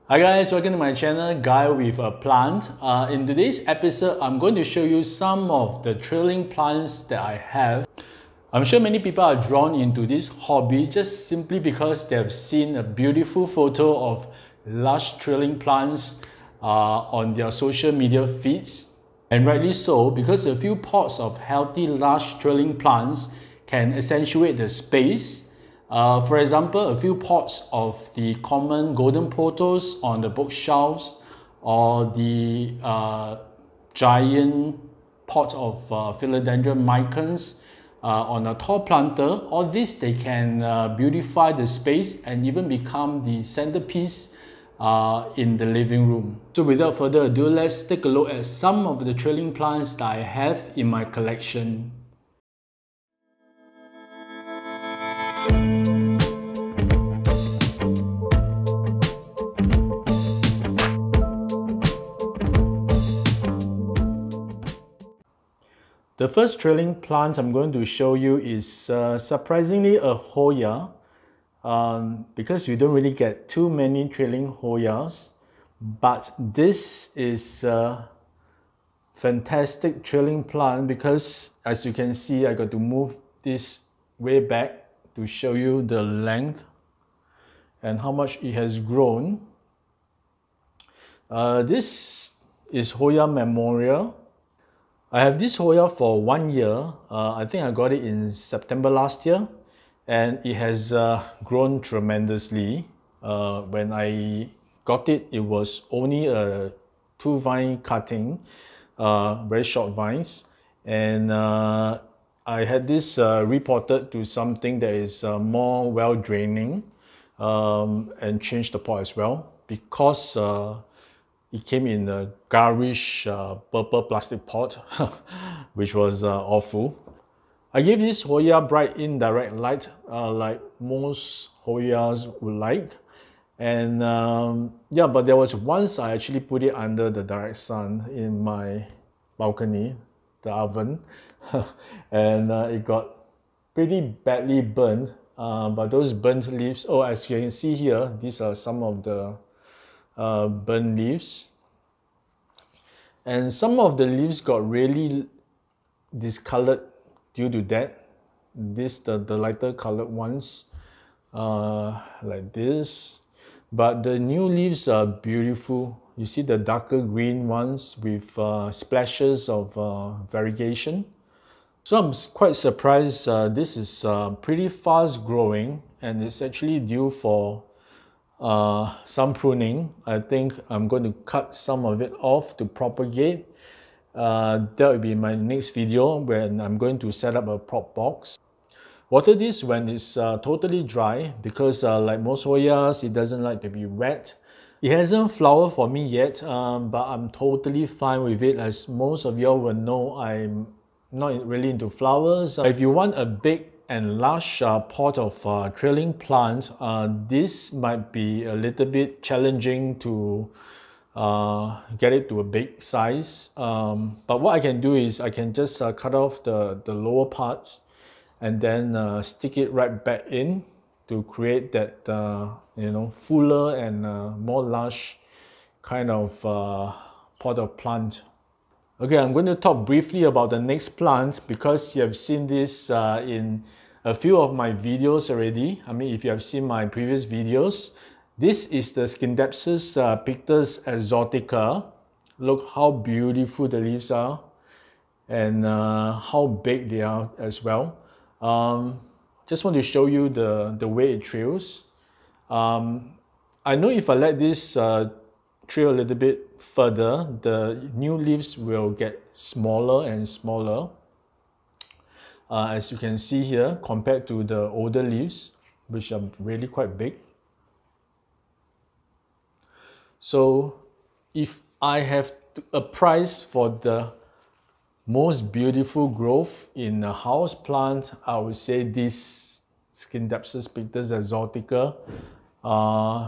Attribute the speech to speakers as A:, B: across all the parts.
A: Hi guys, welcome to my channel, Guy with a Plant. In today's episode, I'm going to show you some of the trailing plants that I have. I'm sure many people are drawn into this hobby just simply because they have seen a beautiful photo of lush trailing plants on their social media feeds. And rightly so, because a few pots of healthy lush trailing plants can accentuate the space. For example, a few pots of the common golden pothos on the bookshelves, or the giant pot of Philodendron micans on a tall planter. All this, they can beautify the space and even become the centerpiece in the living room. So without further ado, let's take a look at some of the trailing plants that I have in my collection. The first trailing plant I'm going to show you is surprisingly a Hoya, because you don't really get too many trailing Hoyas, but this is a fantastic trailing plant because, as you can see, I got to move this way back to show you the length and how much it has grown. This is Hoya Memorial. I have this Hoya for 1 year. I think I got it in September last year, and it has grown tremendously. When I got it, it was only a 2-vine cutting, very short vines, and I had this repotted to something that is more well draining, and changed the pot as well because it came in a garish purple plastic pot, which was awful. I gave this Hoya bright indirect light, like most Hoyas would like. And yeah, but there was once I actually put it under the direct sun in my balcony, the oven, and it got pretty badly burned. But those burnt leaves, oh, as you can see here, these are some of the burnt leaves, and some of the leaves got really discolored due to that. This the lighter colored ones, like this, but the new leaves are beautiful. You see the darker green ones with splashes of variegation. So I'm quite surprised. This is pretty fast growing, and it's actually due for some pruning. I think I'm going to cut some of it off to propagate. That will be my next video when I'm going to set up a prop box. Water this when it's totally dry because like most Hoyas, it doesn't like to be wet. It hasn't flowered for me yet, but I'm totally fine with it. As most of y'all will know, I'm not really into flowers. If you want a big and large pot of trailing plant, this might be a little bit challenging to get it to a big size. But what I can do is I can just cut off the lower parts and then stick it right back in to create that you know, fuller and more lush kind of pot of plant. Okay, I'm going to talk briefly about the next plant because you have seen this in a few of my videos already. I mean, if you have seen my previous videos, this is the Scindapsus Pictus Exotica. Look how beautiful the leaves are and how big they are as well. Just want to show you the way it trails. I know if I let this trail a little bit further, the new leaves will get smaller and smaller, as you can see here, compared to the older leaves, which are really quite big. So if I have a price for the most beautiful growth in a house plant, I would say this Scindapsus Pictus Exotica,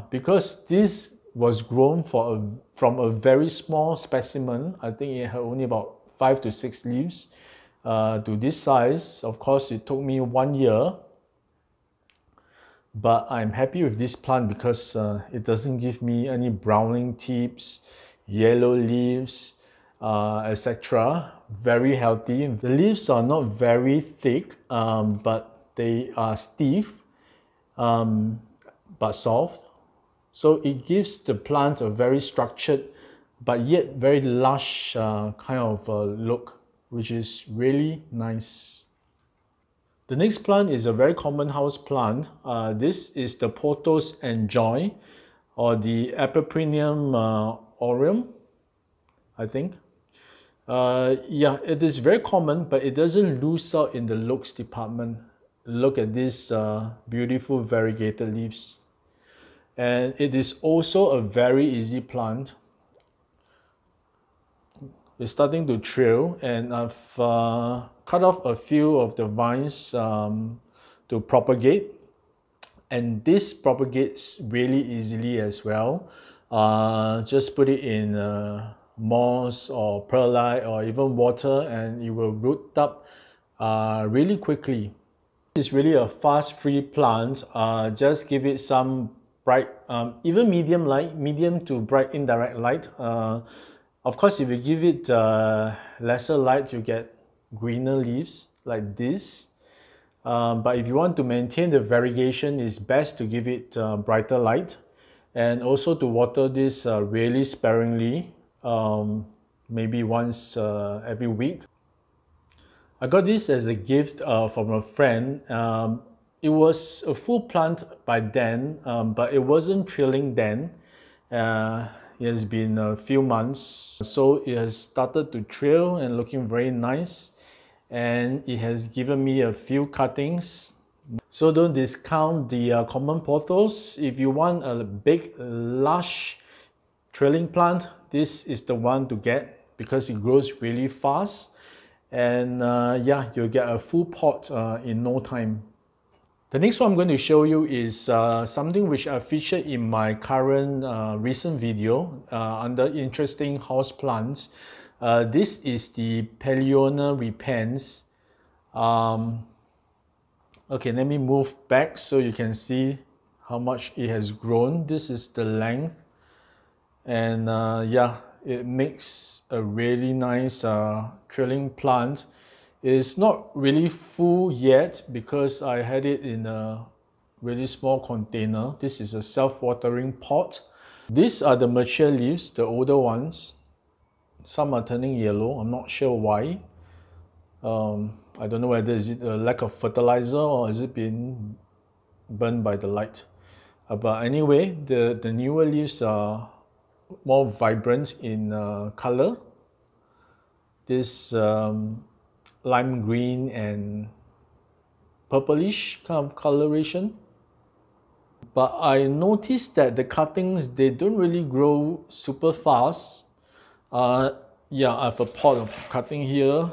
A: because this was grown from a very small specimen. I think it had only about 5 to 6 leaves to this size. Of course, it took me 1 year but I'm happy with this plant because it doesn't give me any browning tips, yellow leaves, etc. Very healthy. The leaves are not very thick, but they are stiff, but soft. So it gives the plant a very structured but yet very lush kind of look, which is really nice. The next plant is a very common house plant. This is the Pothos N Joy, or the Epiprinium aureum, I think. Yeah, it is very common, but it doesn't lose out in the looks department. Look at these beautiful variegated leaves. And it is also a very easy plant. It's starting to trail, and I've cut off a few of the vines to propagate, and this propagates really easily as well. Just put it in moss or perlite or even water, and it will root up really quickly. This is really a fast free plant. Just give it some bright, even medium light, medium to bright indirect light. Of course, if you give it lesser light, you get greener leaves like this. But if you want to maintain the variegation, it's best to give it brighter light, and also to water this really sparingly, maybe once every week. I got this as a gift from a friend. It was a full plant by then, but it wasn't trailing then. It has been a few months, so it has started to trail and looking very nice, and it has given me a few cuttings. So don't discount the common pothos. If you want a big, lush trailing plant, this is the one to get because it grows really fast, and yeah, you'll get a full pot in no time. The next one I'm going to show you is something which I featured in my current recent video under interesting house plants. This is the Pellionia repens. Okay, let me move back so you can see how much it has grown. This is the length, and yeah, it makes a really nice trailing plant. It's not really full yet because I had it in a really small container. This is a self-watering pot. These are the mature leaves, the older ones. Some are turning yellow. I'm not sure why. I don't know whether is it a lack of fertilizer or is it being burned by the light. But anyway, the newer leaves are more vibrant in color. This lime green and purplish kind of coloration. But I noticed that the cuttings, they don't really grow super fast. Yeah, I have a pot of cutting here.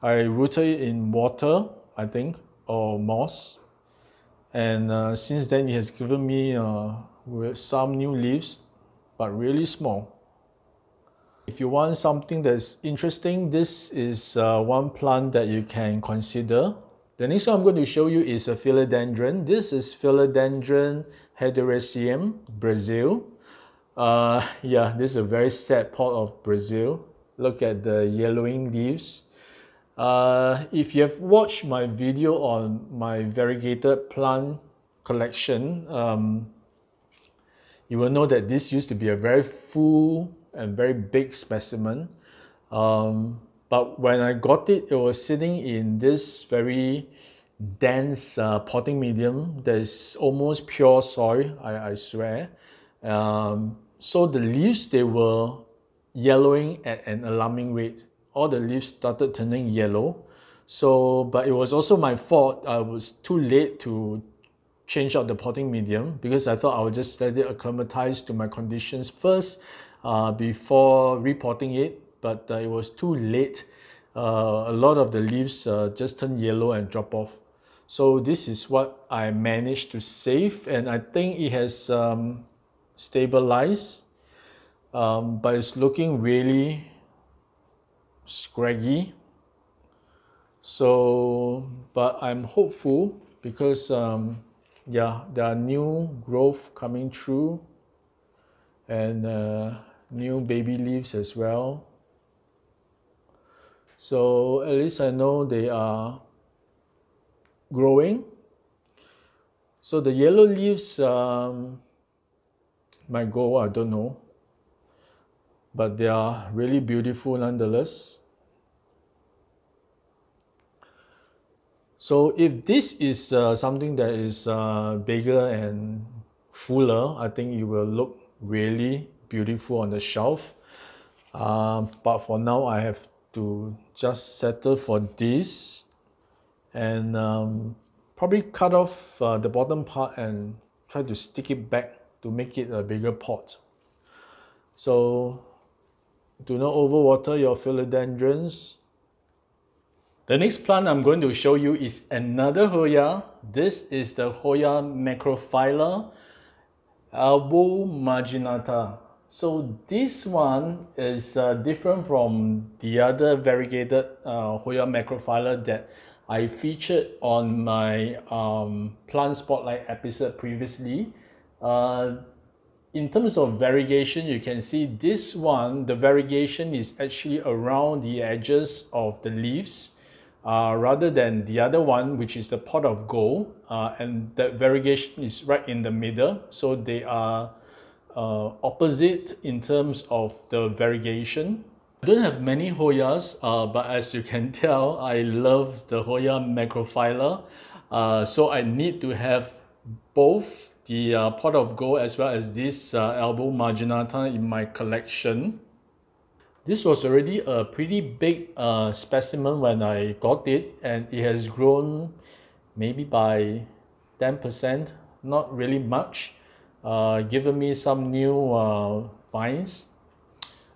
A: I rooted it in water, I think, or moss. And since then it has given me with some new leaves, but really small. If you want something that's interesting, this is one plant that you can consider. The next one I'm going to show you is a philodendron. This is Philodendron heteroseem, Brazil. Yeah, this is a very sad pot of Brazil. Look at the yellowing leaves. If you have watched my video on my variegated plant collection, you will know that this used to be a very full and very big specimen. But when I got it, it was sitting in this very dense potting medium that is almost pure soil, I swear. So the leaves, they were yellowing at an alarming rate. All the leaves started turning yellow. So, but it was also my fault. I was too late to change out the potting medium because I thought I would just let it acclimatize to my conditions first before repotting it, but it was too late. A lot of the leaves just turn yellow and drop off. So this is what I managed to save, and I think it has stabilized, but it's looking really scraggy. So, but I'm hopeful because yeah, there are new growth coming through and new baby leaves as well. So at least I know they are growing. So the yellow leaves might go, I don't know, but they are really beautiful nonetheless. So if this is something that is bigger and fuller, I think it will look really beautiful on the shelf. But for now, I have to just settle for this and probably cut off the bottom part and try to stick it back to make it a bigger pot. So do not overwater your philodendrons. The next plant I'm going to show you is another Hoya. This is the Hoya Macrophylla albomarginata. So this one is different from the other variegated Hoya Macrophylla that I featured on my plant spotlight episode previously. In terms of variegation, you can see this one, the variegation is actually around the edges of the leaves rather than the other one, which is the pot of gold, and that variegation is right in the middle. So they are opposite in terms of the variegation. I don't have many Hoyas, but as you can tell, I love the Hoya Macrophylla. So I need to have both the pot of gold as well as this albomarginata in my collection. This was already a pretty big specimen when I got it, and it has grown maybe by 10%, not really much, given me some new vines.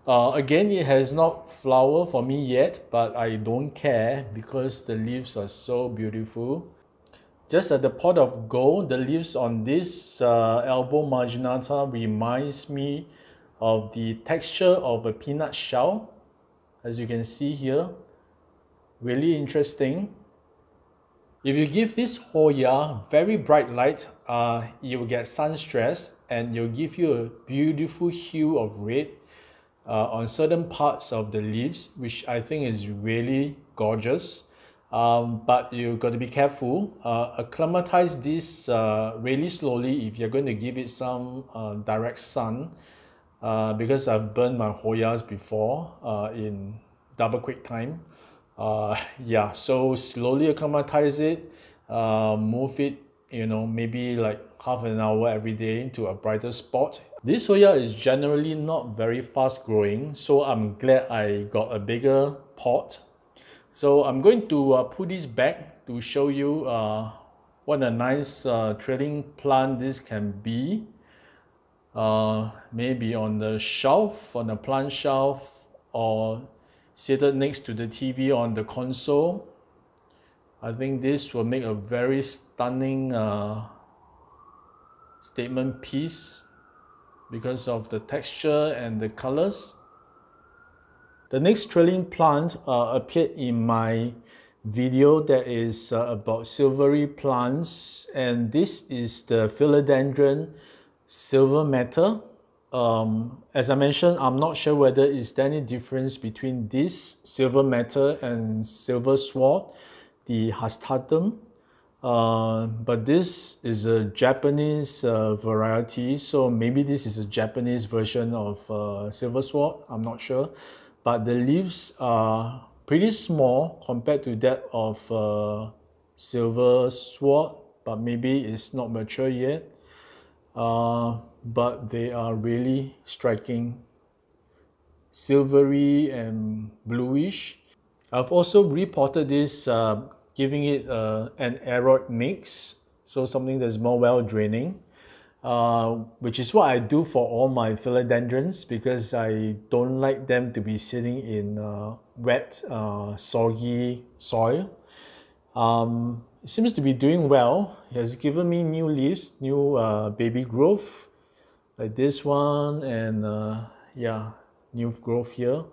A: Again, it has not flowered for me yet, but I don't care because the leaves are so beautiful. Just at the pot of gold, the leaves on this albomarginata reminds me of the texture of a peanut shell, as you can see here. Really interesting. If you give this Hoya very bright light, you will get sun stress and it will give you a beautiful hue of red on certain parts of the leaves, which I think is really gorgeous. But you got to be careful. Acclimatize this really slowly if you're going to give it some direct sun, because I've burned my Hoyas before in double quick time. Yeah, so slowly acclimatize it, move it, maybe like half an hour every day to a brighter spot. This Hoya is generally not very fast growing, so I'm glad I got a bigger pot. So I'm going to put this back to show you what a nice trailing plant this can be. Maybe on the shelf, on the plant shelf, or seated next to the TV on the console. I think this will make a very stunning statement piece because of the texture and the colors. The next trailing plant appeared in my video that is about silvery plants, and this is the Philodendron silver matter. As I mentioned, I'm not sure whether is there any difference between this silver matter and silver sword, the hastatum. But this is a Japanese variety, so maybe this is a Japanese version of silver sword, I'm not sure. But the leaves are pretty small compared to that of silver sword, but maybe it's not mature yet. But they are really striking, silvery and bluish. I've also repotted this, giving it an aeroid mix, so something that's more well draining, which is what I do for all my philodendrons because I don't like them to be sitting in wet, soggy soil. It seems to be doing well. It has given me new leaves, new baby growth, like this one, and yeah, new growth here,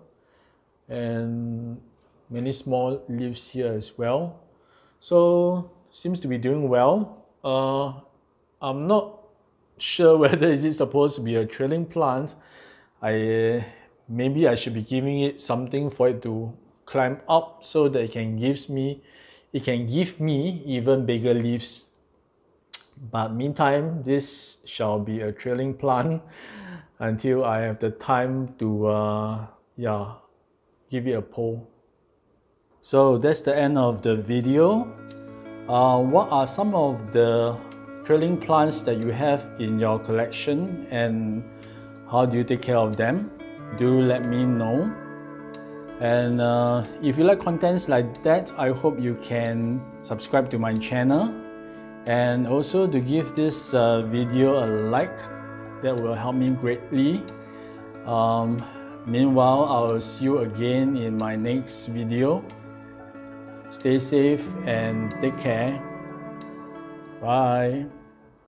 A: and many small leaves here as well. So seems to be doing well. I'm not sure whether is it supposed to be a trailing plant. Maybe I should be giving it something for it to climb up so that it can give me even bigger leaves. But meantime, this shall be a trailing plant until I have the time to give it a pull. So that's the end of the video. What are some of the trailing plants that you have in your collection and how do you take care of them? Do let me know. And if you like contents like that, I hope you can subscribe to my channel and also to give this video a like. That will help me greatly. Meanwhile, I'll see you again in my next video. Stay safe and take care. Bye.